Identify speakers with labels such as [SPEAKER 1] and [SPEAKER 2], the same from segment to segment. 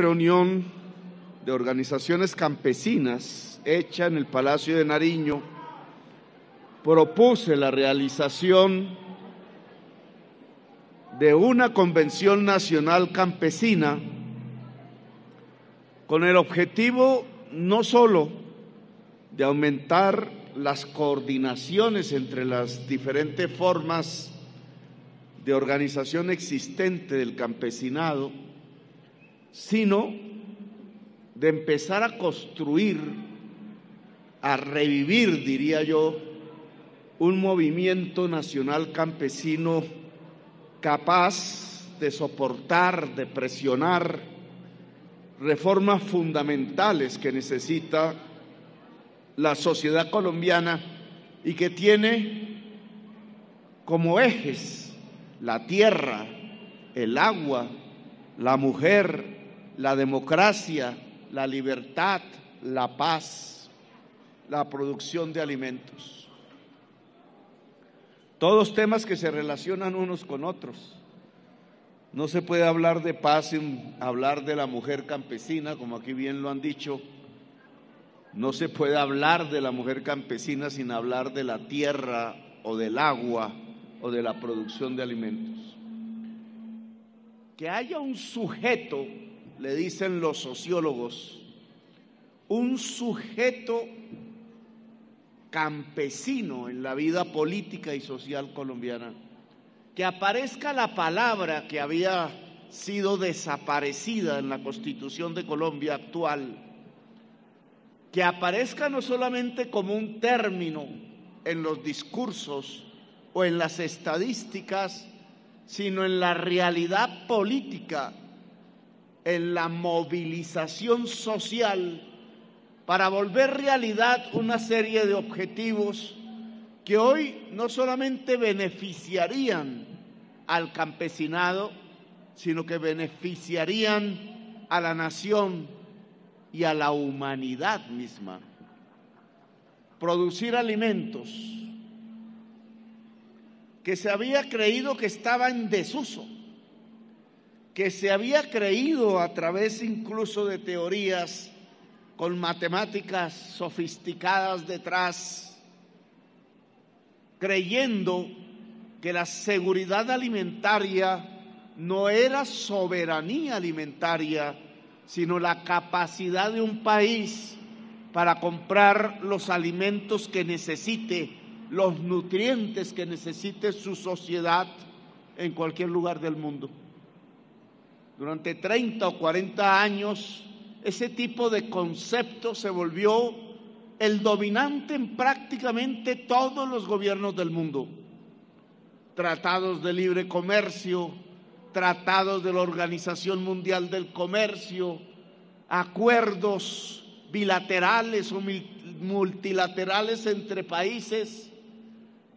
[SPEAKER 1] reunión de organizaciones campesinas hecha en el Palacio de Nariño, propuse la realización de una convención nacional campesina con el objetivo no solo de aumentar las coordinaciones entre las diferentes formas de organización existente del campesinado, sino de empezar a construir, a revivir, diría yo, un movimiento nacional campesino capaz de soportar, de presionar reformas fundamentales que necesita la sociedad colombiana y que tiene como ejes la tierra, el agua, la mujer, la democracia, la libertad, la paz, la producción de alimentos. Todos temas que se relacionan unos con otros. No se puede hablar de paz sin hablar de la mujer campesina, como aquí bien lo han dicho. No se puede hablar de la mujer campesina sin hablar de la tierra o del agua o de la producción de alimentos. Que haya un sujeto, le dicen los sociólogos, un sujeto campesino en la vida política y social colombiana, que aparezca la palabra que había sido desaparecida en la Constitución de Colombia actual, que aparezca no solamente como un término en los discursos o en las estadísticas, sino en la realidad política, en la movilización social, para volver realidad una serie de objetivos que hoy no solamente beneficiarían al campesinado, sino que beneficiarían a la nación y a la humanidad misma. Producir alimentos que se había creído que estaba en desuso, que se había creído a través incluso de teorías con matemáticas sofisticadas detrás, creyendo que la seguridad alimentaria no era soberanía alimentaria, sino la capacidad de un país para comprar los alimentos que necesite, los nutrientes que necesite su sociedad en cualquier lugar del mundo. Durante 30 o 40 años, ese tipo de concepto se volvió el dominante en prácticamente todos los gobiernos del mundo. Tratados de libre comercio, tratados de la Organización Mundial del Comercio, acuerdos bilaterales o multilaterales entre países,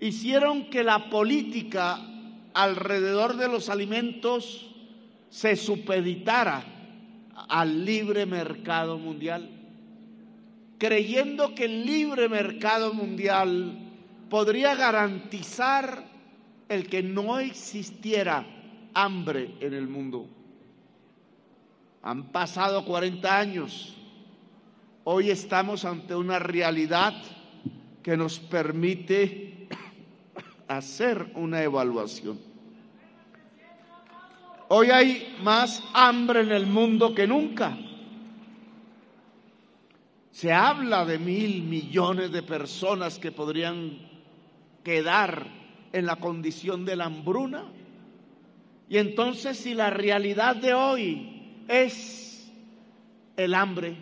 [SPEAKER 1] hicieron que la política alrededor de los alimentos se supeditara al libre mercado mundial, creyendo que el libre mercado mundial podría garantizar el que no existiera hambre en el mundo. Han pasado 40 años. Hoy estamos ante una realidad que nos permite hacer una evaluación. Hoy hay más hambre en el mundo que nunca. Se habla de 1.000 millones de personas que podrían quedar en la condición de la hambruna. Y entonces, si la realidad de hoy es el hambre,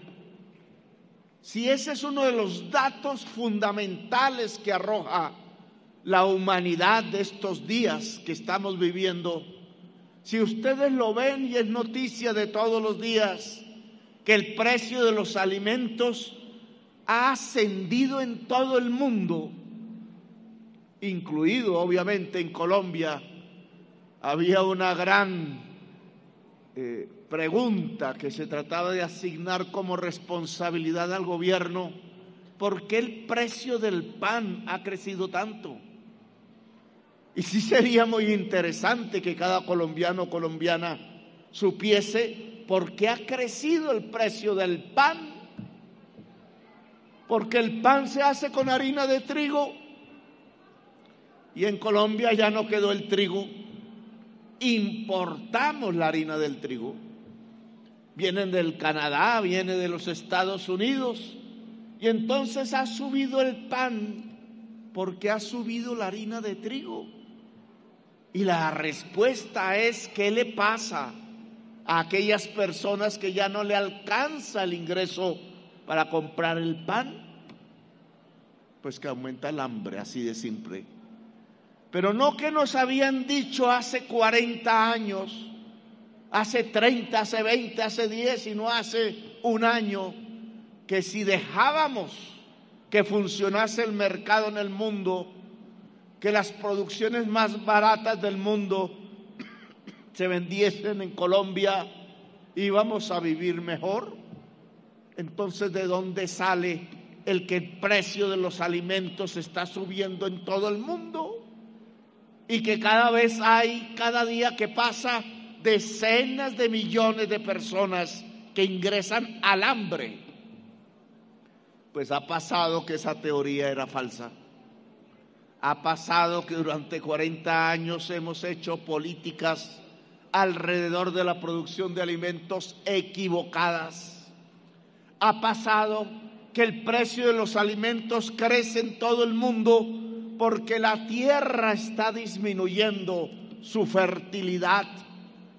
[SPEAKER 1] si ese es uno de los datos fundamentales que arroja la humanidad de estos días que estamos viviendo, si ustedes lo ven y es noticia de todos los días que el precio de los alimentos ha ascendido en todo el mundo, incluido obviamente en Colombia, había una gran pregunta que se trataba de asignar como responsabilidad al gobierno: ¿por qué el precio del pan ha crecido tanto? Y sí sería muy interesante que cada colombiano o colombiana supiese por qué ha crecido el precio del pan. Porque el pan se hace con harina de trigo y en Colombia ya no quedó el trigo. Importamos la harina del trigo. Vienen del Canadá, viene de los Estados Unidos y entonces ha subido el pan porque ha subido la harina de trigo. Y la respuesta es: ¿qué le pasa a aquellas personas que ya no le alcanza el ingreso para comprar el pan? Pues que aumenta el hambre, así de simple. Pero no que nos habían dicho hace 40 años, hace 30, hace 20, hace 10, sino hace un año, que si dejábamos que funcionase el mercado en el mundo, que las producciones más baratas del mundo se vendiesen en Colombia, íbamos a vivir mejor. Entonces, ¿de dónde sale el que el precio de los alimentos está subiendo en todo el mundo? Y que cada vez hay, cada día que pasa, decenas de millones de personas que ingresan al hambre. Pues ha pasado que esa teoría era falsa. Ha pasado que durante 40 años hemos hecho políticas alrededor de la producción de alimentos equivocadas. Ha pasado que el precio de los alimentos crece en todo el mundo porque la tierra está disminuyendo su fertilidad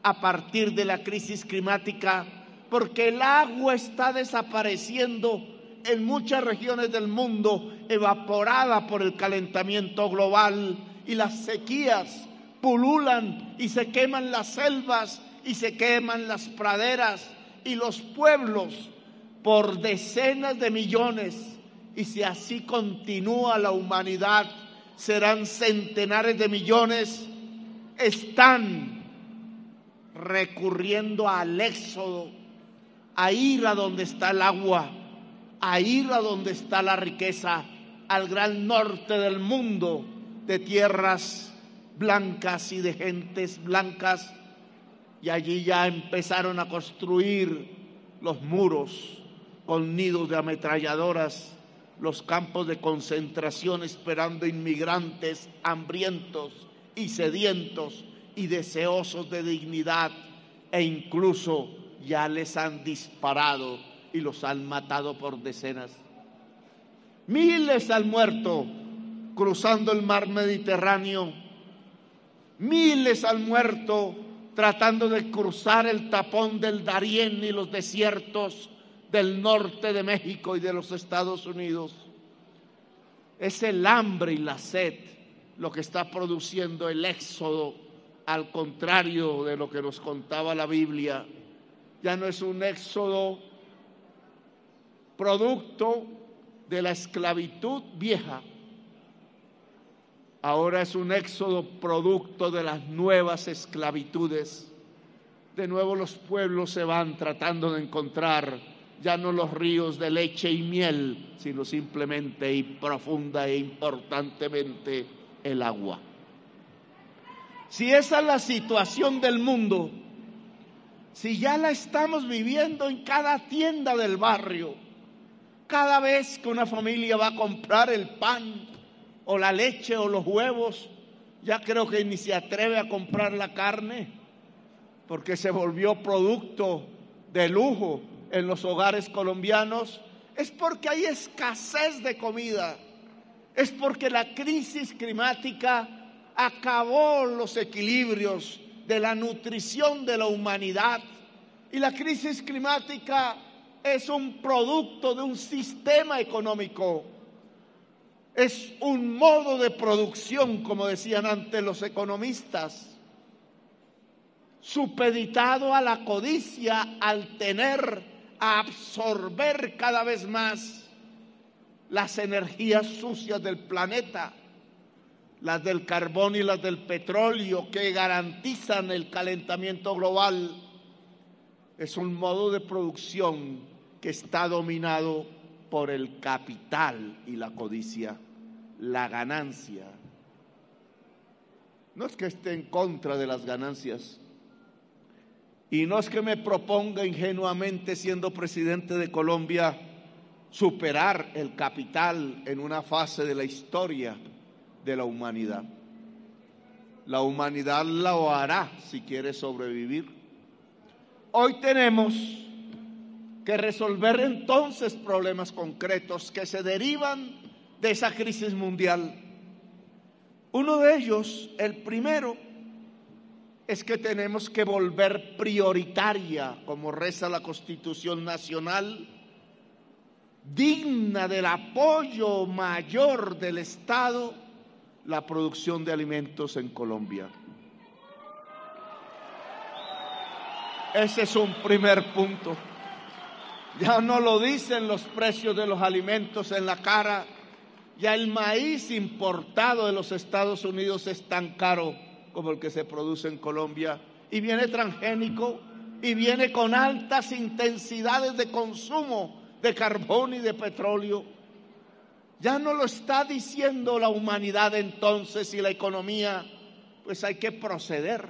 [SPEAKER 1] a partir de la crisis climática, porque el agua está desapareciendo en muchas regiones del mundo, evaporada por el calentamiento global, y las sequías pululan y se queman las selvas y se queman las praderas, y los pueblos por decenas de millones, y si así continúa la humanidad serán centenares de millones, están recurriendo al éxodo, a ir a donde está el agua, a ir a donde está la riqueza, al gran norte del mundo, de tierras blancas y de gentes blancas, y allí ya empezaron a construir los muros con nidos de ametralladoras, los campos de concentración esperando inmigrantes hambrientos y sedientos y deseosos de dignidad, e incluso ya les han disparado y los han matado por decenas. Miles han muerto cruzando el mar Mediterráneo, miles han muerto tratando de cruzar el tapón del Darién y los desiertos del norte de México y de los Estados Unidos. Es el hambre y la sed lo que está produciendo el éxodo, al contrario de lo que nos contaba la Biblia. Ya no es un éxodo producto de la esclavitud vieja, ahora es un éxodo producto de las nuevas esclavitudes. De nuevo los pueblos se van tratando de encontrar ya no los ríos de leche y miel, sino simplemente y profunda e importantemente el agua. Si esa es la situación del mundo, si ya la estamos viviendo en cada tienda del barrio, cada vez que una familia va a comprar el pan o la leche o los huevos, ya creo que ni se atreve a comprar la carne, porque se volvió producto de lujo en los hogares colombianos, es porque hay escasez de comida, es porque la crisis climática acabó los equilibrios de la nutrición de la humanidad, y la crisis climática es un producto de un sistema económico, es un modo de producción, como decían antes los economistas, supeditado a la codicia, al tener, a absorber cada vez más las energías sucias del planeta, las del carbón y las del petróleo, que garantizan el calentamiento global. Es un modo de producción que está dominado por el capital y la codicia, la ganancia. No es que esté en contra de las ganancias, Y no es que me proponga ingenuamente, siendo presidente de Colombia, superar el capital en una fase de la historia de la humanidad. La humanidad lo hará si quiere sobrevivir. Hoy tenemos que resolver entonces problemas concretos que se derivan de esa crisis mundial. Uno de ellos, el primero, es que tenemos que volver prioritaria, como reza la Constitución Nacional, digna del apoyo mayor del Estado, la producción de alimentos en Colombia. Ese es un primer punto. Ya no lo dicen los precios de los alimentos en la cara, ya el maíz importado de los Estados Unidos es tan caro como el que se produce en Colombia, y viene transgénico, y viene con altas intensidades de consumo de carbón y de petróleo. Ya no lo está diciendo la humanidad entonces y la economía, pues hay que proceder.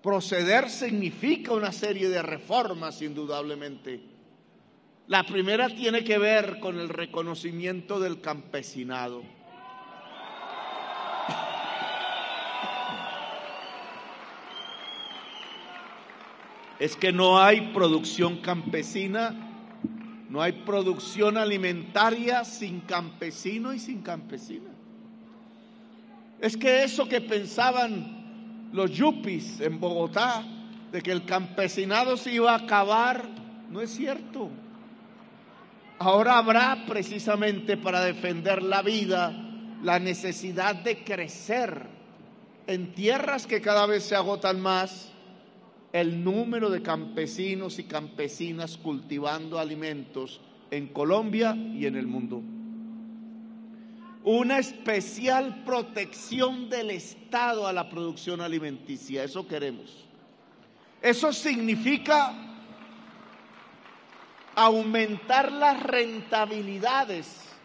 [SPEAKER 1] Proceder significa una serie de reformas, indudablemente. La primera tiene que ver con el reconocimiento del campesinado. Es que no hay producción campesina, no hay producción alimentaria sin campesino y sin campesina. Es que eso que pensaban los yuppies en Bogotá, de que el campesinado se iba a acabar, no es cierto. Ahora habrá, precisamente para defender la vida, la necesidad de crecer en tierras que cada vez se agotan más, el número de campesinos y campesinas cultivando alimentos en Colombia y en el mundo. Una especial protección del Estado a la producción alimenticia, eso queremos. Eso significa aumentar las rentabilidades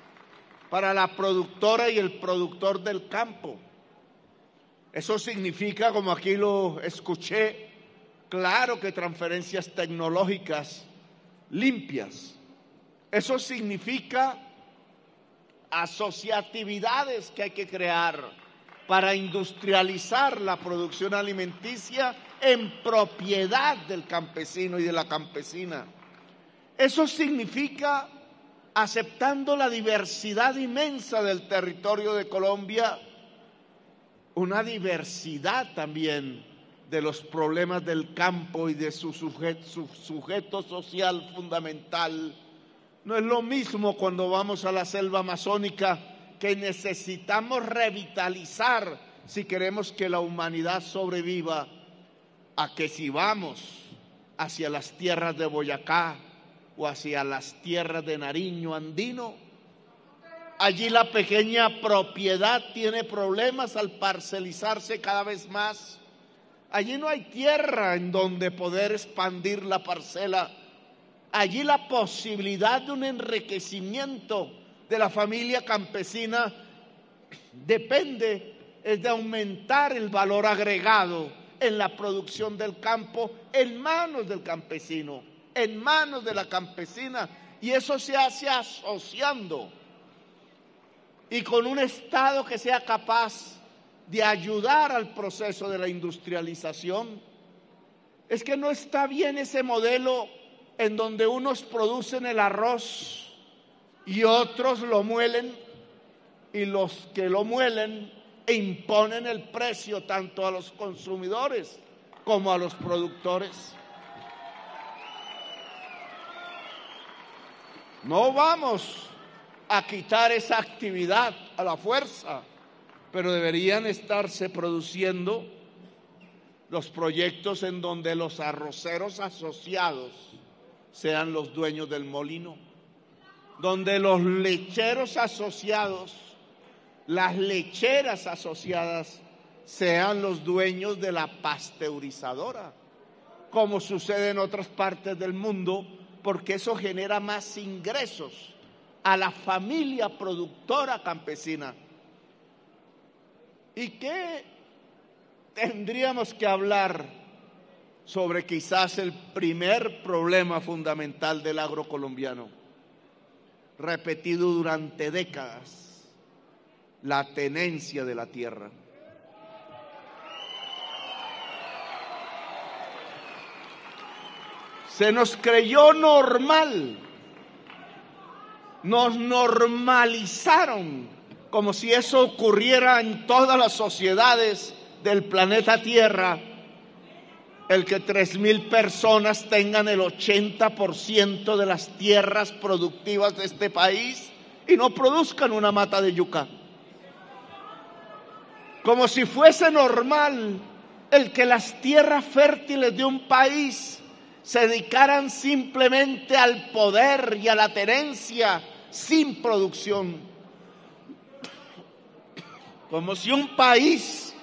[SPEAKER 1] para la productora y el productor del campo. Eso significa, como aquí lo escuché, claro que transferencias tecnológicas limpias. Eso significa asociatividades que hay que crear para industrializar la producción alimenticia en propiedad del campesino y de la campesina. Eso significa, aceptando la diversidad inmensa del territorio de Colombia, una diversidad también de los problemas del campo y de su sujeto social fundamental. No es lo mismo cuando vamos a la selva amazónica, que necesitamos revitalizar si queremos que la humanidad sobreviva, a que si vamos hacia las tierras de Boyacá o hacia las tierras de Nariño andino. Allí la pequeña propiedad tiene problemas al parcelizarse cada vez más. Allí no hay tierra en donde poder expandir la parcela. Allí la posibilidad de un enriquecimiento de la familia campesina depende de aumentar el valor agregado en la producción del campo en manos del campesino, en manos de la campesina, y eso se hace asociando y con un Estado que sea capaz de ayudar al proceso de la industrialización. Es que no está bien ese modelo en donde unos producen el arroz y otros lo muelen, y los que lo muelen imponen el precio tanto a los consumidores como a los productores. No vamos a quitar esa actividad a la fuerza, pero deberían estarse produciendo los proyectos en donde los arroceros asociados sean los dueños del molino, donde los lecheros asociados, las lecheras asociadas sean los dueños de la pasteurizadora, como sucede en otras partes del mundo, porque eso genera más ingresos a la familia productora campesina. ¿Y qué tendríamos que hablar sobre quizás el primer problema fundamental del agro colombiano, repetido durante décadas: la tenencia de la tierra. Se nos creyó normal, nos normalizaron, como si eso ocurriera en todas las sociedades del planeta Tierra, el que 3.000 personas tengan el 80% de las tierras productivas de este país y no produzcan una mata de yuca. Como si fuese normal el que las tierras fértiles de un país se dedicaran simplemente al poder y a la tenencia sin producción. Como si un país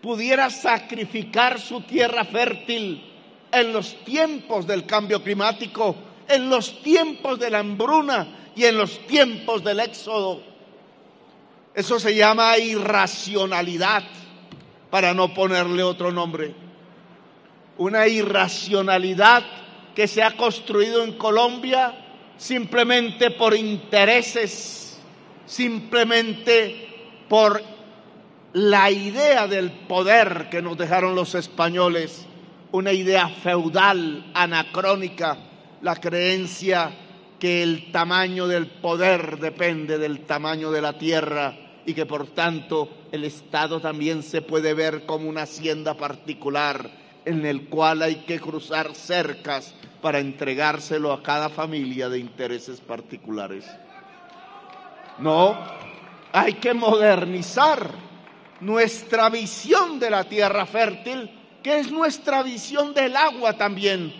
[SPEAKER 1] pudiera sacrificar su tierra fértil en los tiempos del cambio climático, en los tiempos de la hambruna y en los tiempos del éxodo. Eso se llama irracionalidad, para no ponerle otro nombre. Una irracionalidad que se ha construido en Colombia simplemente por intereses, simplemente por la idea del poder que nos dejaron los españoles, una idea feudal, anacrónica, la creencia que el tamaño del poder depende del tamaño de la tierra y que por tanto el Estado también se puede ver como una hacienda particular en el cual hay que cruzar cercas para entregárselo a cada familia de intereses particulares. No, hay que modernizar nuestra visión de la tierra fértil, que es nuestra visión del agua también,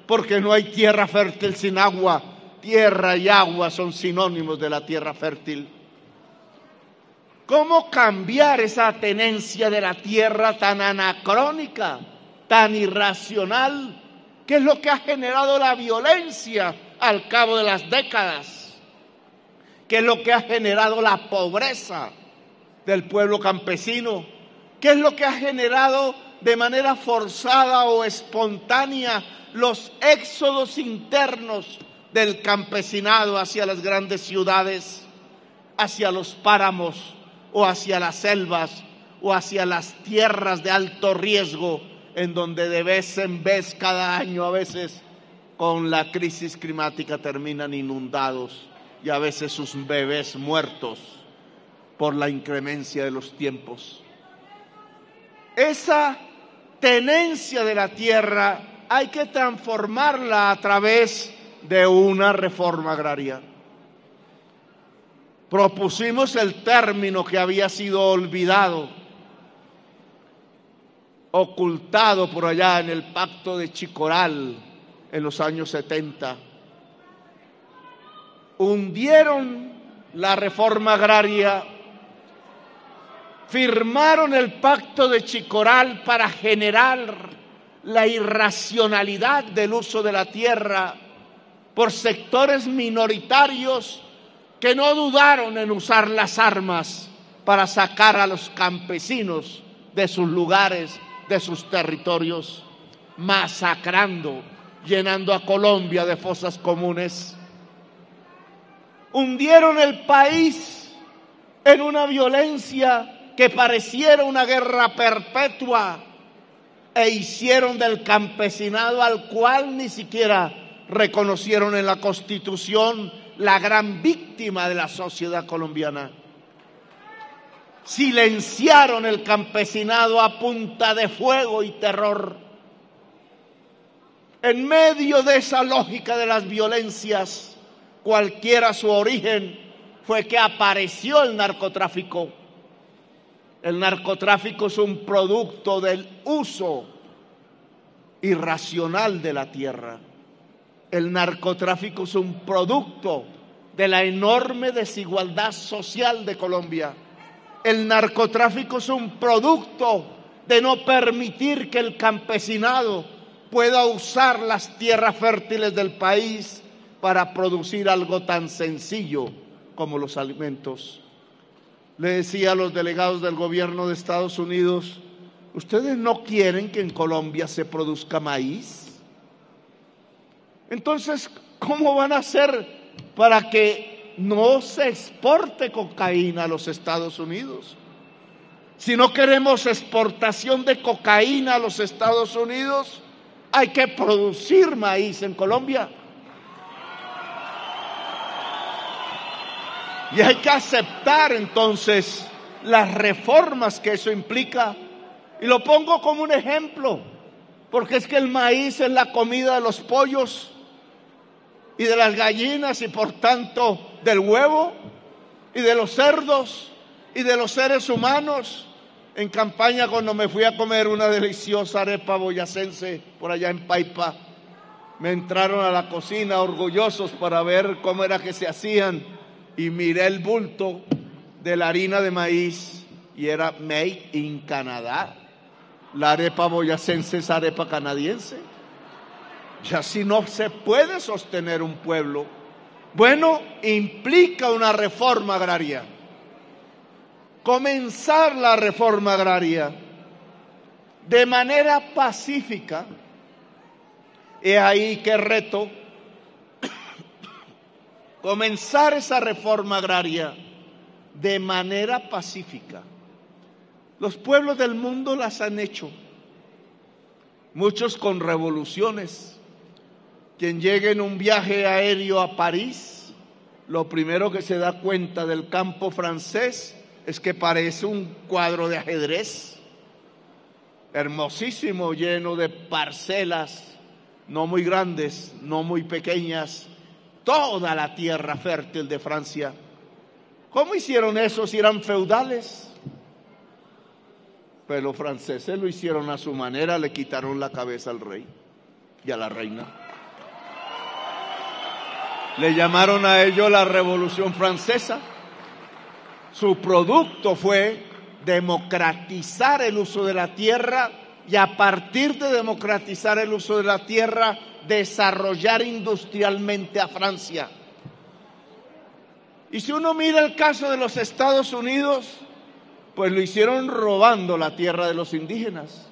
[SPEAKER 1] porque no hay tierra fértil sin agua. Tierra y agua son sinónimos de la tierra fértil. ¿Cómo cambiar esa tenencia de la tierra tan anacrónica, tan irracional, que es lo que ha generado la violencia al cabo de las décadas, que es lo que ha generado la pobreza del pueblo campesino, que es lo que ha generado de manera forzada o espontánea los éxodos internos del campesinado hacia las grandes ciudades, hacia los páramos o hacia las selvas o hacia las tierras de alto riesgo, en donde de vez en vez, cada año a veces, con la crisis climática terminan inundados y a veces sus bebés muertos por la inclemencia de los tiempos. Esa tenencia de la tierra hay que transformarla a través de una reforma agraria. Propusimos el término que había sido olvidado, ocultado por allá en el Pacto de Chicoral en los años 70. Hundieron la reforma agraria, firmaron el Pacto de Chicoral para generar la irracionalidad del uso de la tierra por sectores minoritarios que no dudaron en usar las armas para sacar a los campesinos de sus lugares, de sus territorios, masacrando, llenando a Colombia de fosas comunes. Hundieron el país en una violencia que pareciera una guerra perpetua e hicieron del campesinado, al cual ni siquiera reconocieron en la Constitución, la gran víctima de la sociedad colombiana. Silenciaron el campesinado a punta de fuego y terror. En medio de esa lógica de las violencias, cualquiera su origen, fue que apareció el narcotráfico. El narcotráfico es un producto del uso irracional de la tierra. El narcotráfico es un producto de la enorme desigualdad social de Colombia. El narcotráfico es un producto de no permitir que el campesinado pueda usar las tierras fértiles del país para producir algo tan sencillo como los alimentos. Le decía a los delegados del gobierno de Estados Unidos ¿Ustedes no quieren que en Colombia se produzca maíz? Entonces, ¿cómo van a hacer para que no se exporte cocaína a los Estados Unidos? Si no queremos exportación de cocaína a los Estados Unidos, hay que producir maíz en Colombia. Y hay que aceptar entonces las reformas que eso implica. Y lo pongo como un ejemplo, porque es que el maíz es la comida de los pollos y de las gallinas y por tanto del huevo y de los cerdos y de los seres humanos. En campaña, cuando me fui a comer una deliciosa arepa boyacense por allá en Paipa, me entraron a la cocina orgullosos para ver cómo era que se hacían y miré el bulto de la harina de maíz y era made in Canadá. La arepa boyacense es arepa canadiense. Y así no se puede sostener un pueblo. Bueno, implica una reforma agraria. Comenzar la reforma agraria de manera pacífica. He ahí qué reto. Comenzar esa reforma agraria de manera pacífica. Los pueblos del mundo las han hecho, muchos con revoluciones. Quien llegue en un viaje aéreo a París, lo primero que se da cuenta del campo francés es que parece un cuadro de ajedrez, hermosísimo, lleno de parcelas, no muy grandes, no muy pequeñas, toda la tierra fértil de Francia. ¿Cómo hicieron eso si eran feudales? Pero los franceses lo hicieron a su manera, le quitaron la cabeza al rey y a la reina. Le llamaron a ello la Revolución Francesa. Su producto fue democratizar el uso de la tierra y a partir de democratizar el uso de la tierra, desarrollar industrialmente a Francia. Y si uno mira el caso de los Estados Unidos, pues lo hicieron robando la tierra de los indígenas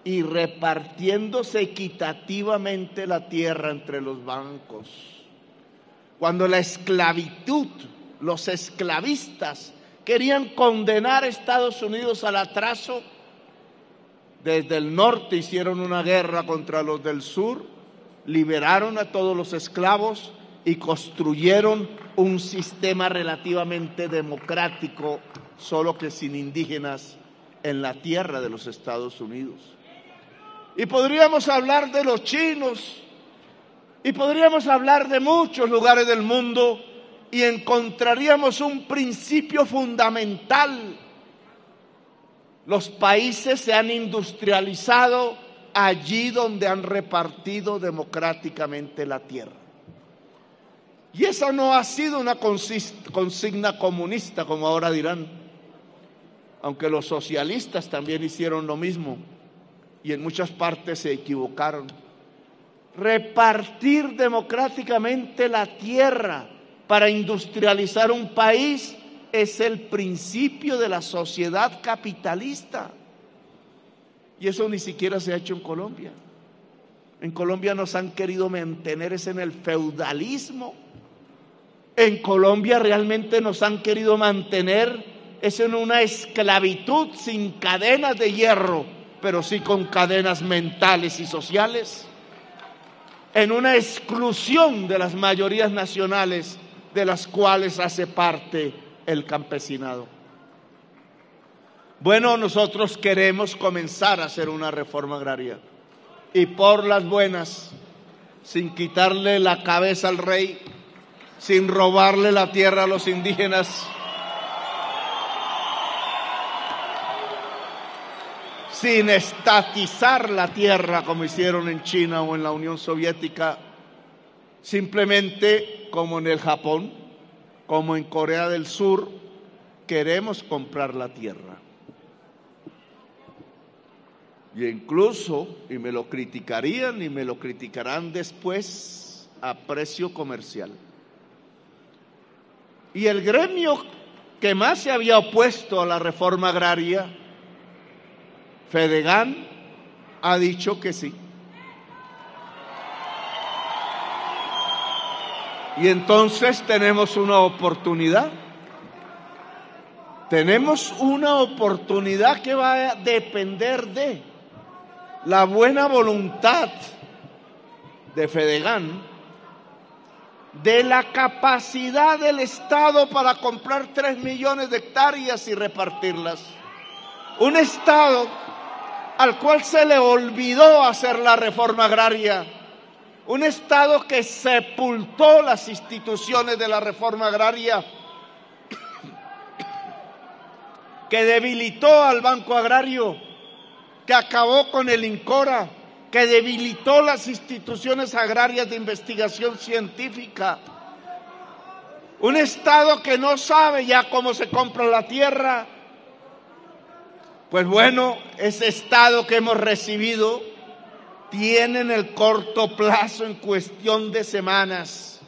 [SPEAKER 1] y repartiéndose equitativamente la tierra entre los bancos. Cuando la esclavitud, los esclavistas querían condenar a Estados Unidos al atraso, desde el norte hicieron una guerra contra los del sur, liberaron a todos los esclavos y construyeron un sistema relativamente democrático, solo que sin indígenas, en la tierra de los Estados Unidos. Y podríamos hablar de los chinos, y podríamos hablar de muchos lugares del mundo, y encontraríamos un principio fundamental. Los países se han industrializado allí donde han repartido democráticamente la tierra. Y esa no ha sido una consigna comunista, como ahora dirán, aunque los socialistas también hicieron lo mismo y en muchas partes se equivocaron. Repartir democráticamente la tierra para industrializar un país es el principio de la sociedad capitalista. Y eso ni siquiera se ha hecho en Colombia. En Colombia nos han querido mantener en el feudalismo. En Colombia realmente nos han querido mantener en una esclavitud sin cadenas de hierro, pero sí con cadenas mentales y sociales. En una exclusión de las mayorías nacionales de las cuales hace parte el campesinado. Bueno, nosotros queremos comenzar a hacer una reforma agraria y por las buenas, sin quitarle la cabeza al rey, sin robarle la tierra a los indígenas, sin estatizar la tierra como hicieron en China o en la Unión Soviética, simplemente como en el Japón, como en Corea del Sur, queremos comprar la tierra. Y incluso, y me lo criticarían y me lo criticarán después, a precio comercial. Y el gremio que más se había opuesto a la reforma agraria Fedegan ha dicho que sí. Y entonces tenemos una oportunidad. Tenemos una oportunidad que va a depender de la buena voluntad de Fedegan, de la capacidad del Estado para comprar 3 millones de hectáreas y repartirlas. Un Estado al cual se le olvidó hacer la reforma agraria. Un Estado que sepultó las instituciones de la reforma agraria, que debilitó al Banco Agrario, que acabó con el INCORA, que debilitó las instituciones agrarias de investigación científica. Un Estado que no sabe ya cómo se compra la tierra. Pues bueno, ese Estado que hemos recibido tiene en el corto plazo, en cuestión de semanas,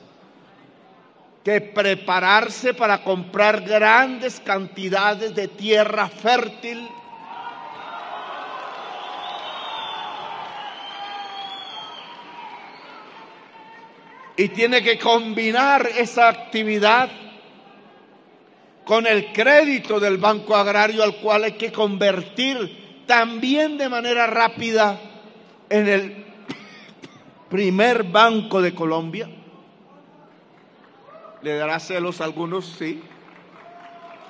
[SPEAKER 1] que prepararse para comprar grandes cantidades de tierra fértil, y tiene que combinar esa actividad con el crédito del Banco Agrario, al cual hay que convertir también de manera rápida en el primer banco de Colombia. ¿Le dará celos a algunos? Sí.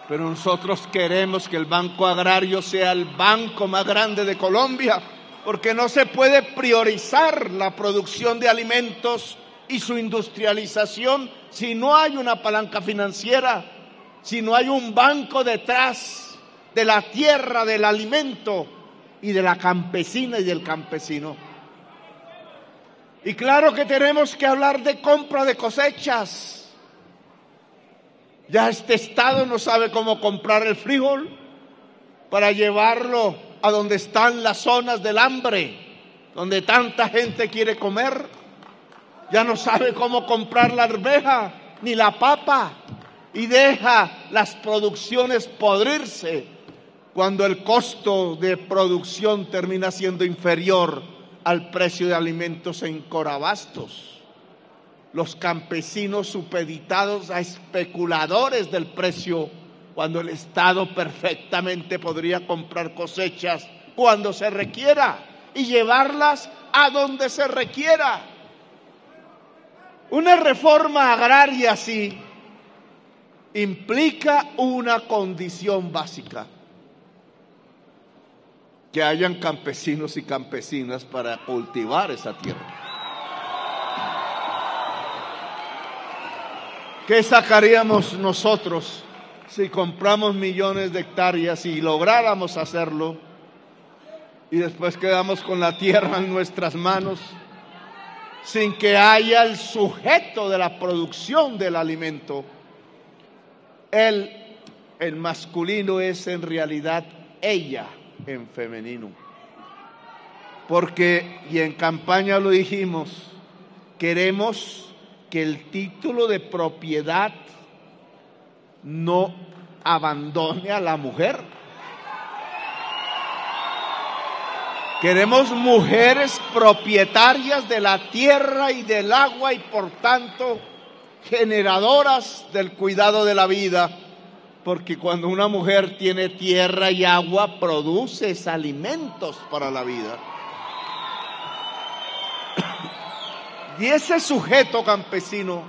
[SPEAKER 1] Pero nosotros queremos que el Banco Agrario sea el banco más grande de Colombia, porque no se puede priorizar la producción de alimentos y su industrialización si no hay una palanca financiera, si no hay un banco detrás de la tierra, del alimento y de la campesina y del campesino. Y claro que tenemos que hablar de compra de cosechas. Ya este Estado no sabe cómo comprar el frijol para llevarlo a donde están las zonas del hambre, donde tanta gente quiere comer. Ya no sabe cómo comprar la arveja ni la papa y deja las producciones podrirse cuando el costo de producción termina siendo inferior al precio de alimentos en Corabastos. Los campesinos supeditados a especuladores del precio, cuando el Estado perfectamente podría comprar cosechas cuando se requiera y llevarlas a donde se requiera. Una reforma agraria así implica una condición básica: que hayan campesinos y campesinas para cultivar esa tierra. ¿Qué sacaríamos nosotros si compramos millones de hectáreas y lográramos hacerlo y después quedamos con la tierra en nuestras manos sin que haya el sujeto de la producción del alimento? Él, en masculino, es en realidad ella en femenino. Porque, y en campaña lo dijimos, queremos que el título de propiedad no abandone a la mujer. Queremos mujeres propietarias de la tierra y del agua y por tanto generadoras del cuidado de la vida, porque cuando una mujer tiene tierra y agua produce alimentos para la vida. Y ese sujeto campesino,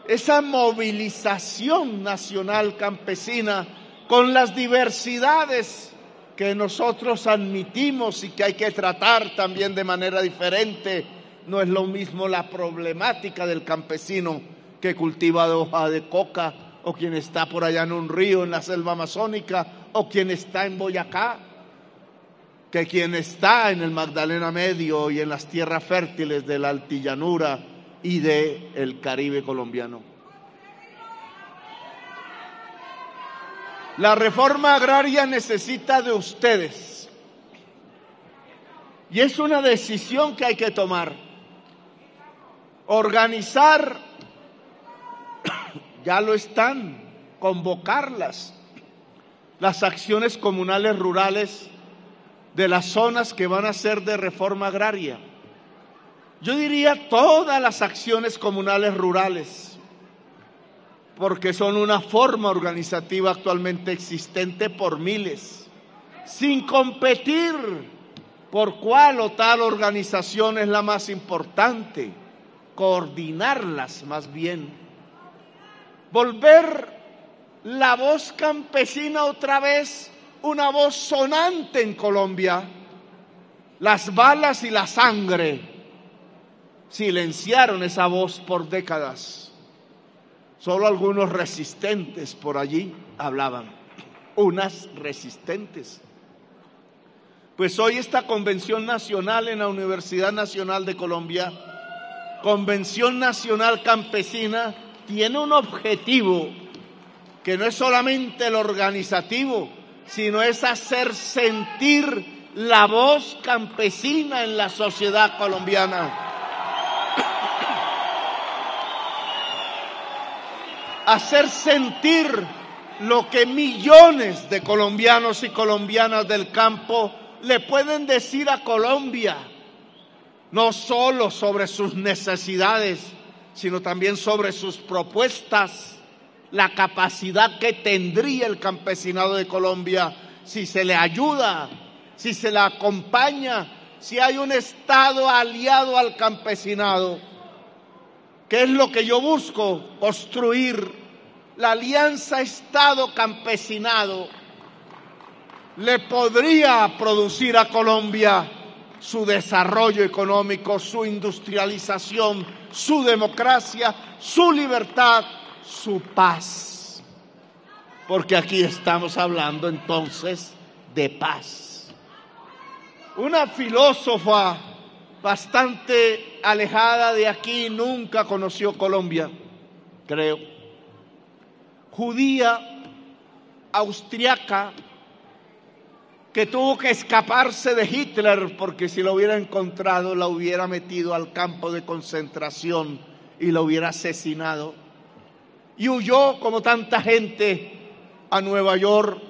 [SPEAKER 1] esa movilización nacional campesina con las diversidades que nosotros admitimos y que hay que tratar también de manera diferente. No es lo mismo la problemática del campesino que cultiva hoja de coca, o quien está por allá en un río en la selva amazónica, o quien está en Boyacá, que quien está en el Magdalena Medio y en las tierras fértiles de la altillanura y del Caribe colombiano. La reforma agraria necesita de ustedes y es una decisión que hay que tomar. Organizar, ya lo están, convocarlas. Las acciones comunales rurales de las zonas que van a ser de reforma agraria. Yo diría todas las acciones comunales rurales, porque son una forma organizativa actualmente existente por miles, sin competir por cuál o tal organización es la más importante, coordinarlas más bien. Volver la voz campesina otra vez una voz sonante en Colombia. Las balas y la sangre silenciaron esa voz por décadas. Solo algunos resistentes por allí hablaban, unas resistentes. Pues hoy esta Convención Nacional en la Universidad Nacional de Colombia, Convención Nacional Campesina, tiene un objetivo que no es solamente el organizativo, sino es hacer sentir la voz campesina en la sociedad colombiana. Hacer sentir lo que millones de colombianos y colombianas del campo le pueden decir a Colombia, no solo sobre sus necesidades, sino también sobre sus propuestas, la capacidad que tendría el campesinado de Colombia si se le ayuda, si se le acompaña, si hay un Estado aliado al campesinado. ¿Qué es lo que yo busco? Construir la alianza Estado-campesinado. Le podría producir a Colombia su desarrollo económico, su industrialización, su democracia, su libertad, su paz. Porque aquí estamos hablando entonces de paz. Una filósofa bastante alejada de aquí nunca conoció Colombia, creo. Judía, austriaca, que tuvo que escaparse de Hitler porque si lo hubiera encontrado la hubiera metido al campo de concentración y lo hubiera asesinado. Y huyó, como tanta gente, a Nueva York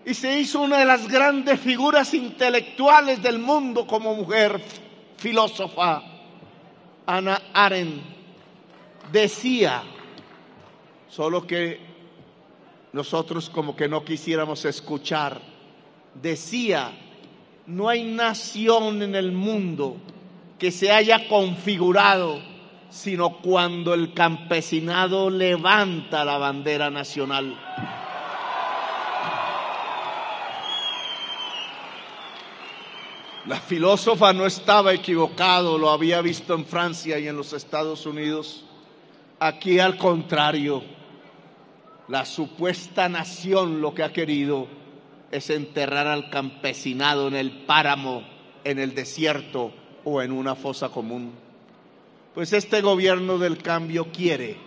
[SPEAKER 1] y se hizo una de las grandes figuras intelectuales del mundo como mujer filósofa. Hannah Arendt decía, solo que nosotros como que no quisiéramos escuchar, decía, no hay nación en el mundo que se haya configurado sino cuando el campesinado levanta la bandera nacional. La filósofa no estaba equivocado, lo había visto en Francia y en los Estados Unidos. Aquí al contrario, la supuesta nación lo que ha querido es enterrar al campesinado en el páramo, en el desierto o en una fosa común. Pues este gobierno del cambio quiere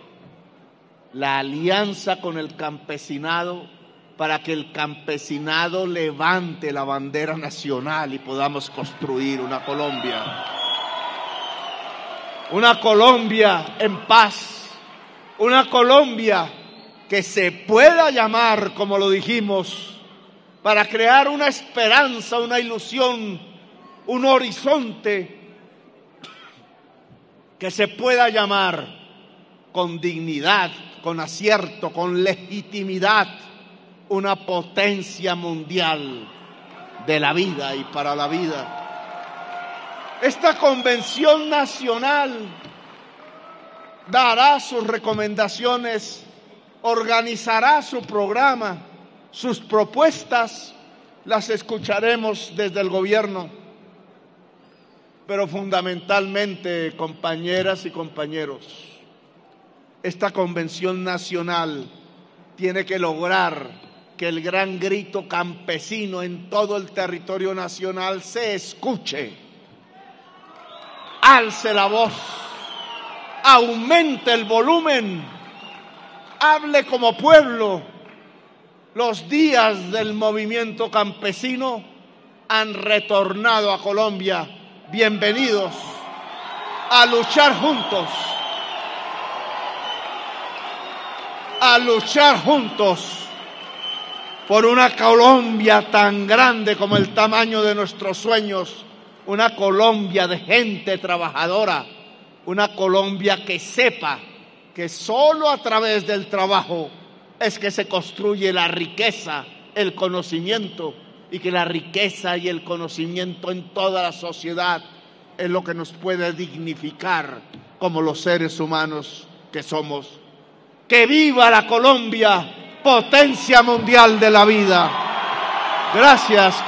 [SPEAKER 1] la alianza con el campesinado para que el campesinado levante la bandera nacional y podamos construir una Colombia en paz, una Colombia que se pueda llamar, como lo dijimos, para crear una esperanza, una ilusión, un horizonte que se pueda llamar con dignidad, con acierto, con legitimidad, una potencia mundial de la vida y para la vida. Esta Convención Nacional dará sus recomendaciones, organizará su programa, sus propuestas, las escucharemos desde el gobierno. Pero fundamentalmente, compañeras y compañeros, esta Convención Nacional tiene que lograr que el gran grito campesino en todo el territorio nacional se escuche, alce la voz, aumente el volumen, hable como pueblo. Los días del movimiento campesino han retornado a Colombia. Bienvenidos a luchar juntos, por una Colombia tan grande como el tamaño de nuestros sueños, una Colombia de gente trabajadora, una Colombia que sepa que solo a través del trabajo es que se construye la riqueza, el conocimiento, y que la riqueza y el conocimiento en toda la sociedad es lo que nos puede dignificar como los seres humanos que somos. ¡Que viva la Colombia, potencia mundial de la vida! Gracias.